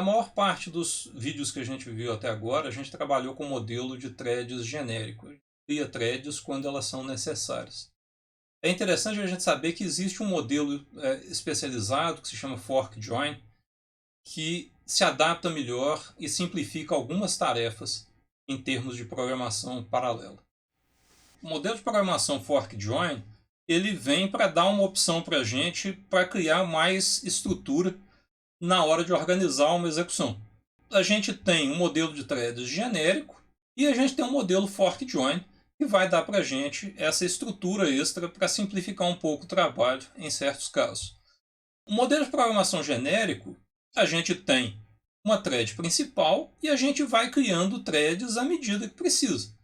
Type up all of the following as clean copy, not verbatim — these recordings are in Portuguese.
A maior parte dos vídeos que a gente viu até agora, a gente trabalhou com o modelo de threads genérico. Cria threads quando elas são necessárias. É interessante a gente saber que existe um modelo especializado que se chama Fork Join, que se adapta melhor e simplifica algumas tarefas em termos de programação paralela. O modelo de programação Fork Join, ele vem para dar uma opção para a gente para criar mais estrutura na hora de organizar uma execução. A gente tem um modelo de threads genérico e a gente tem um modelo Fork Join que vai dar para a gente essa estrutura extra para simplificar um pouco o trabalho em certos casos. O modelo de programação genérico, a gente tem uma thread principal e a gente vai criando threads à medida que precisa.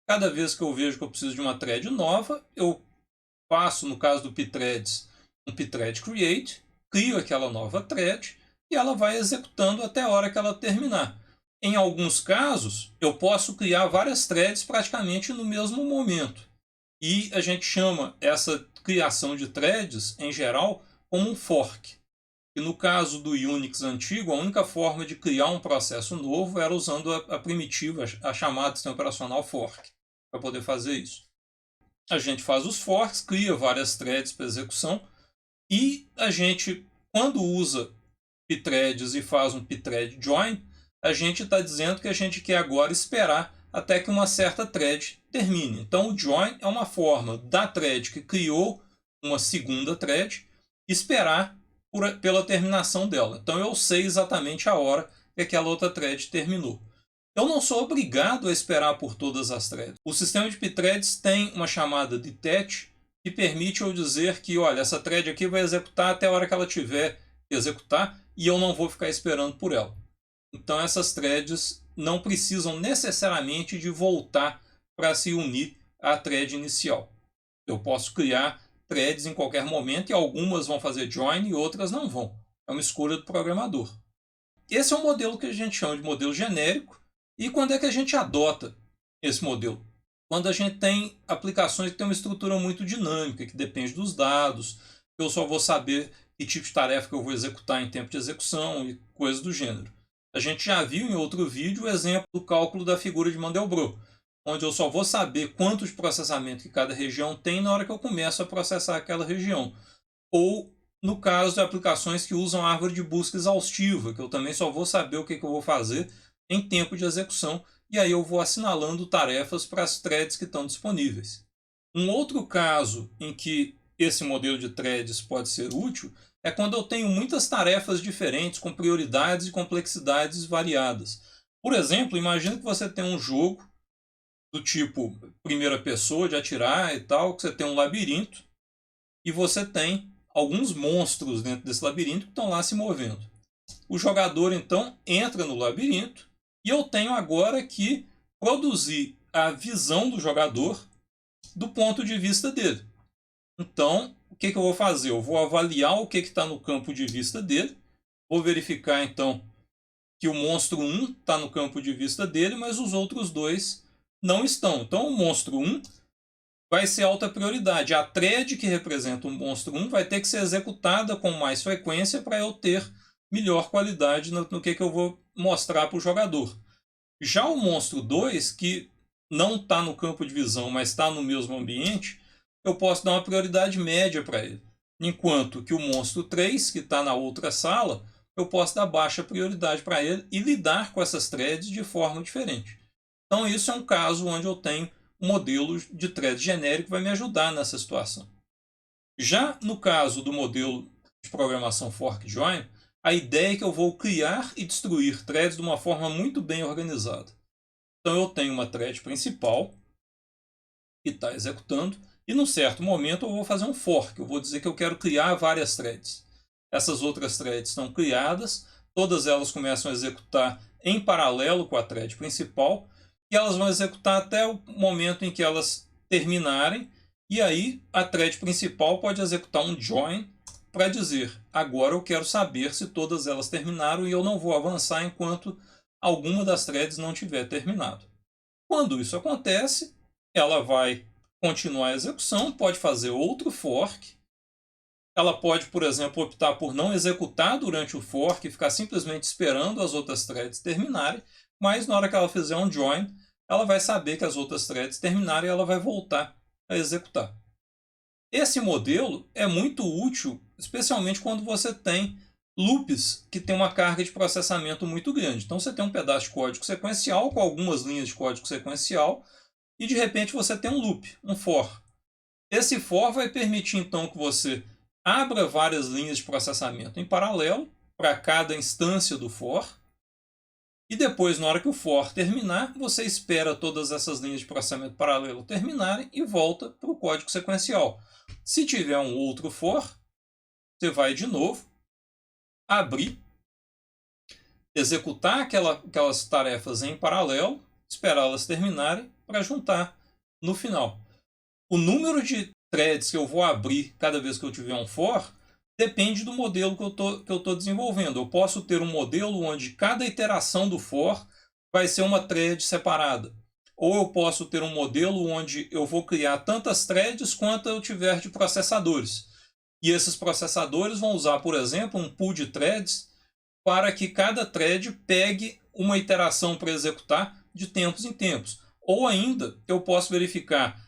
Cada vez que eu vejo que eu preciso de uma thread nova, eu faço, no caso do pthreads, um pthread create, crio aquela nova thread e ela vai executando até a hora que ela terminar. Em alguns casos, eu posso criar várias threads praticamente no mesmo momento. E a gente chama essa criação de threads, em geral, como um fork. E no caso do Unix antigo, a única forma de criar um processo novo era usando a primitiva, a chamada sistema operacional fork, para poder fazer isso. A gente faz os forks, cria várias threads para execução, e a gente, quando usa pthreads e faz um pthread join, a gente está dizendo que a gente quer agora esperar até que uma certa thread termine. Então o join é uma forma da thread que criou uma segunda thread esperar pela terminação dela. Então eu sei exatamente a hora que aquela outra thread terminou. Eu não sou obrigado a esperar por todas as threads. O sistema de pthreads tem uma chamada detach que permite eu dizer que, olha, essa thread aqui vai executar até a hora que ela tiver que executar e eu não vou ficar esperando por ela. Então essas threads não precisam necessariamente de voltar para se unir à thread inicial. Eu posso criar threads em qualquer momento e algumas vão fazer join e outras não vão. É uma escolha do programador. Esse é um modelo que a gente chama de modelo genérico. E quando é que a gente adota esse modelo? Quando a gente tem aplicações que têm uma estrutura muito dinâmica, que depende dos dados, eu só vou saber que tipo de tarefa que eu vou executar em tempo de execução e coisas do gênero. A gente já viu em outro vídeo o exemplo do cálculo da figura de Mandelbrot, onde eu só vou saber quanto de processamento que cada região tem na hora que eu começo a processar aquela região. Ou no caso de aplicações que usam árvore de busca exaustiva, que eu também só vou saber o que eu vou fazer em tempo de execução, e aí eu vou assinalando tarefas para as threads que estão disponíveis. Um outro caso em que esse modelo de threads pode ser útil é quando eu tenho muitas tarefas diferentes com prioridades e complexidades variadas. Por exemplo, imagine que você tem um jogo do tipo primeira pessoa, de atirar e tal, que você tem um labirinto e você tem alguns monstros dentro desse labirinto que estão lá se movendo. O jogador, então, entra no labirinto e eu tenho agora que produzir a visão do jogador do ponto de vista dele. Então, o que eu vou fazer? Eu vou avaliar o que está no campo de vista dele, vou verificar, então, que o monstro 1 está no campo de vista dele, mas os outros dois não estão. Então, o monstro 1 vai ser alta prioridade. A thread que representa o monstro 1 vai ter que ser executada com mais frequência para eu ter melhor qualidade no que eu vou mostrar para o jogador. Já o monstro 2, que não está no campo de visão, mas está no mesmo ambiente, eu posso dar uma prioridade média para ele. Enquanto que o monstro 3, que está na outra sala, eu posso dar baixa prioridade para ele e lidar com essas threads de forma diferente. Então isso é um caso onde eu tenho um modelo de thread genérico que vai me ajudar nessa situação. Já no caso do modelo de programação Fork Join, a ideia é que eu vou criar e destruir threads de uma forma muito bem organizada. Então eu tenho uma thread principal que está executando e num certo momento eu vou fazer um fork. Eu vou dizer que eu quero criar várias threads. Essas outras threads estão criadas, todas elas começam a executar em paralelo com a thread principal e elas vão executar até o momento em que elas terminarem e aí a thread principal pode executar um join para dizer, agora eu quero saber se todas elas terminaram e eu não vou avançar enquanto alguma das threads não tiver terminado. Quando isso acontece, ela vai continuar a execução, pode fazer outro fork Ela pode, por exemplo, optar por não executar durante o fork e ficar simplesmente esperando as outras threads terminarem, mas na hora que ela fizer um join, ela vai saber que as outras threads terminaram e ela vai voltar a executar. Esse modelo é muito útil, especialmente quando você tem loops que tem uma carga de processamento muito grande. Então você tem um pedaço de código sequencial com algumas linhas de código sequencial e de repente você tem um loop, um for. Esse for vai permitir então que você abra várias linhas de processamento em paralelo para cada instância do for. E depois, na hora que o for terminar, você espera todas essas linhas de processamento paralelo terminarem e volta para o código sequencial. Se tiver um outro for, você vai de novo abrir, executar aquelas tarefas em paralelo, esperá-las terminarem para juntar no final. O número de threads que eu vou abrir cada vez que eu tiver um for depende do modelo que eu tô desenvolvendo. Eu posso ter um modelo onde cada iteração do for vai ser uma thread separada. Ou eu posso ter um modelo onde eu vou criar tantas threads quanto eu tiver de processadores. E esses processadores vão usar, por exemplo, um pool de threads para que cada thread pegue uma iteração para executar de tempos em tempos. Ou ainda, eu posso verificar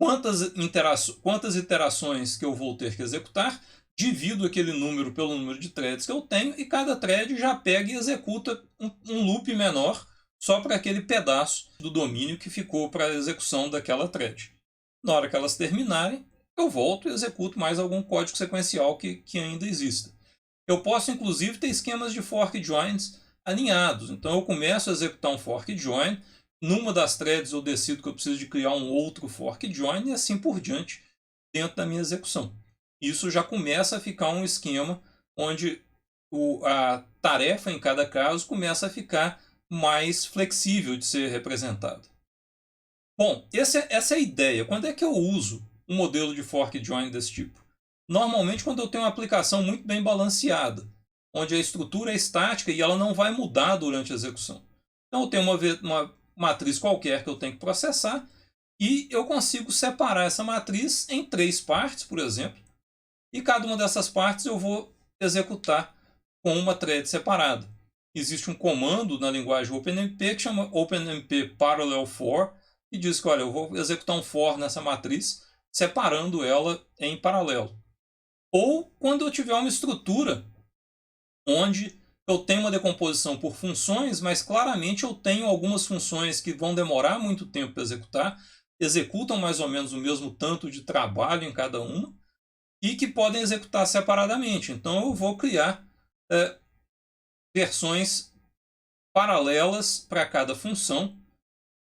quantas iterações que eu vou ter que executar, divido aquele número pelo número de threads que eu tenho e cada thread já pega e executa um loop menor só para aquele pedaço do domínio que ficou para a execução daquela thread. Na hora que elas terminarem, eu volto e executo mais algum código sequencial que ainda exista. Eu posso, inclusive, ter esquemas de fork joins alinhados. Então, eu começo a executar um fork join, numa das threads eu decido que eu preciso de criar um outro fork join e assim por diante dentro da minha execução. Isso já começa a ficar um esquema onde a tarefa em cada caso começa a ficar mais flexível de ser representada. Bom, essa é a ideia. Quando é que eu uso um modelo de fork join desse tipo? Normalmente quando eu tenho uma aplicação muito bem balanceada, onde a estrutura é estática e ela não vai mudar durante a execução. Então eu tenho uma matriz qualquer que eu tenho que processar e eu consigo separar essa matriz em 3 partes, por exemplo, e cada uma dessas partes eu vou executar com uma thread separada. Existe um comando na linguagem OpenMP que chama OpenMP Parallel For, e diz que, olha, eu vou executar um for nessa matriz, separando ela em paralelo. Ou quando eu tiver uma estrutura onde eu tenho uma decomposição por funções, mas claramente eu tenho algumas funções que vão demorar muito tempo para executar, executam mais ou menos o mesmo tanto de trabalho em cada uma, e que podem executar separadamente. Então eu vou criar versões paralelas para cada função,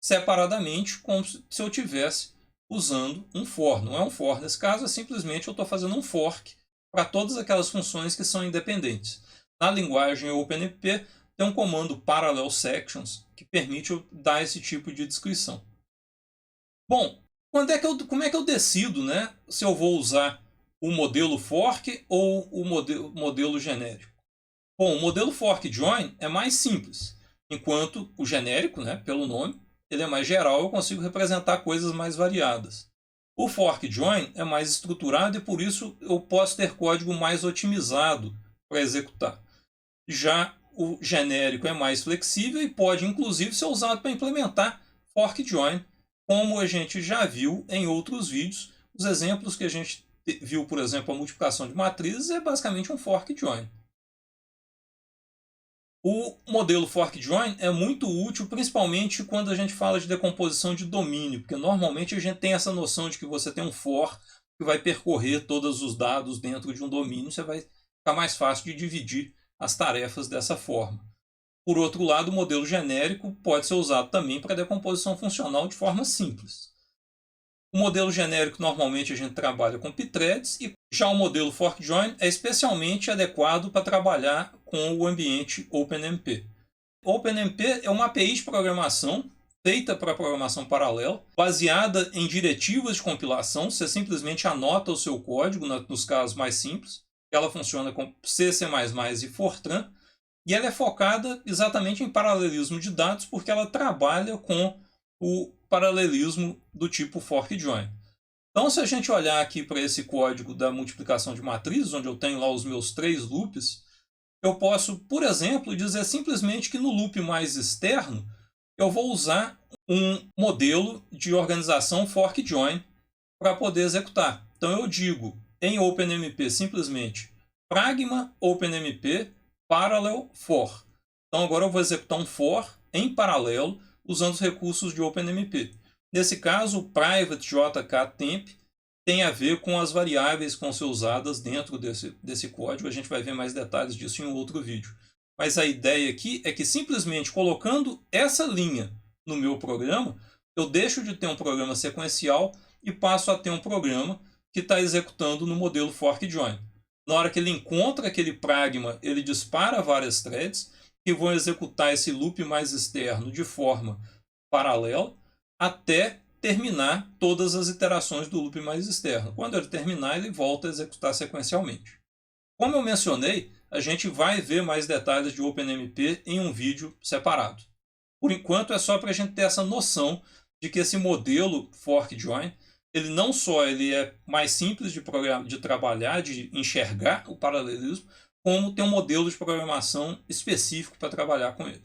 separadamente, como se eu estivesse usando um for. Não é um for nesse caso, é simplesmente eu estou fazendo um fork para todas aquelas funções que são independentes. Na linguagem OpenMP tem um comando Parallel Sections que permite eu dar esse tipo de descrição. Bom, como é que eu decido, né, se eu vou usar o modelo fork ou o modelo genérico? Bom, o modelo fork join é mais simples, enquanto o genérico, né, pelo nome, ele é mais geral, eu consigo representar coisas mais variadas. O fork join é mais estruturado e por isso eu posso ter código mais otimizado para executar. Já o genérico é mais flexível e pode inclusive ser usado para implementar fork join, como a gente já viu em outros vídeos. Os exemplos que a gente viu, por exemplo, a multiplicação de matrizes é basicamente um fork join. O modelo fork join é muito útil, principalmente quando a gente fala de decomposição de domínio, porque normalmente a gente tem essa noção de que você tem um for que vai percorrer todos os dados dentro de um domínio, você vai ficar mais fácil de dividir as tarefas dessa forma. Por outro lado, o modelo genérico pode ser usado também para decomposição funcional de forma simples. O modelo genérico normalmente a gente trabalha com pthreads e já o modelo fork join é especialmente adequado para trabalhar com o ambiente OpenMP. OpenMP é uma API de programação feita para programação paralela, baseada em diretivas de compilação. Você simplesmente anota o seu código nos casos mais simples. Ela funciona com C, C++ e Fortran. E ela é focada exatamente em paralelismo de dados, porque ela trabalha com o paralelismo do tipo fork join. Então, se a gente olhar aqui para esse código da multiplicação de matrizes, onde eu tenho lá os meus 3 loops, eu posso, por exemplo, dizer simplesmente que no loop mais externo, eu vou usar um modelo de organização fork join para poder executar. Então, eu digo em OpenMP simplesmente pragma OpenMP parallel for. Então, agora eu vou executar um for em paralelo usando os recursos de OpenMP. Nesse caso, o private jktemp tem a ver com as variáveis que vão ser usadas dentro desse código. A gente vai ver mais detalhes disso em um outro vídeo. Mas a ideia aqui é que simplesmente colocando essa linha no meu programa, eu deixo de ter um programa sequencial e passo a ter um programa que está executando no modelo fork join. Na hora que ele encontra aquele pragma, ele dispara várias threads que vão executar esse loop mais externo de forma paralela até terminar todas as iterações do loop mais externo. Quando ele terminar, ele volta a executar sequencialmente. Como eu mencionei, a gente vai ver mais detalhes de OpenMP em um vídeo separado. Por enquanto, é só para a gente ter essa noção de que esse modelo fork join, ele não só ele é mais simples de trabalhar, de enxergar o paralelismo, como tem um modelo de programação específico para trabalhar com ele.